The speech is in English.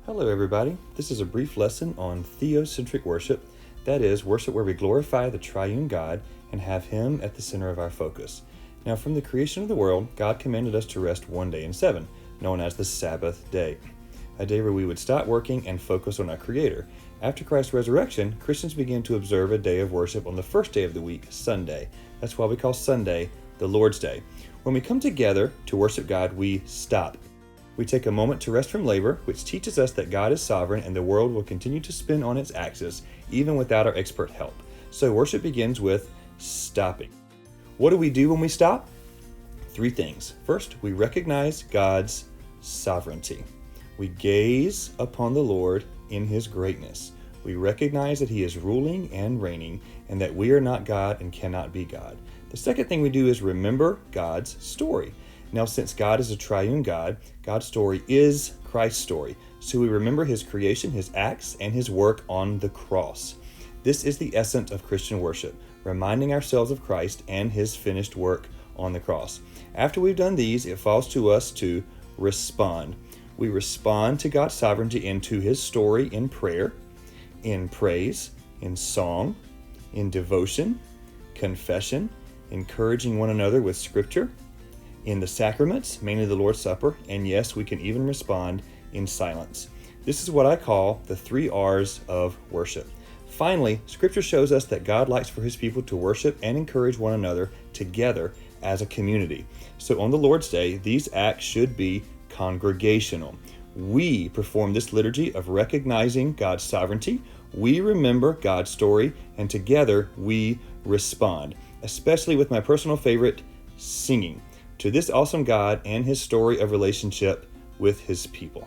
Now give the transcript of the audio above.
Hello everybody, this is a brief lesson on theocentric worship, that is, worship where we glorify the triune God and have Him at the center of our focus. Now from the creation of the world, God commanded us to rest one day in seven, known as the Sabbath day, a day where we would stop working and focus on our Creator. After Christ's resurrection, Christians began to observe a day of worship on the first day of the week, Sunday. That's why we call Sunday the Lord's Day. When we come together to worship God, we stop. We take a moment to rest from labor, which teaches us that God is sovereign and the world will continue to spin on its axis, even without our expert help. So worship begins with stopping. What do we do when we stop? Three things. First, we recognize God's sovereignty. We gaze upon the Lord in His greatness. We recognize that He is ruling and reigning, and that we are not God and cannot be God. The second thing we do is remember God's story. Now, since God is a triune God, God's story is Christ's story. So we remember His creation, His acts, and His work on the cross. This is the essence of Christian worship, reminding ourselves of Christ and His finished work on the cross. After we've done these, it falls to us to respond. We respond to God's sovereignty and to His story in prayer, in praise, in song, in devotion, confession, encouraging one another with Scripture, in the sacraments, mainly the Lord's Supper, and yes, we can even respond in silence. This is what I call the 3 R's of worship. Finally, Scripture shows us that God likes for His people to worship and encourage one another together as a community. So on the Lord's Day, these acts should be congregational. We perform this liturgy of recognizing God's sovereignty, we remember God's story, and together we respond, especially with my personal favorite, singing to this awesome God and His story of relationship with His people.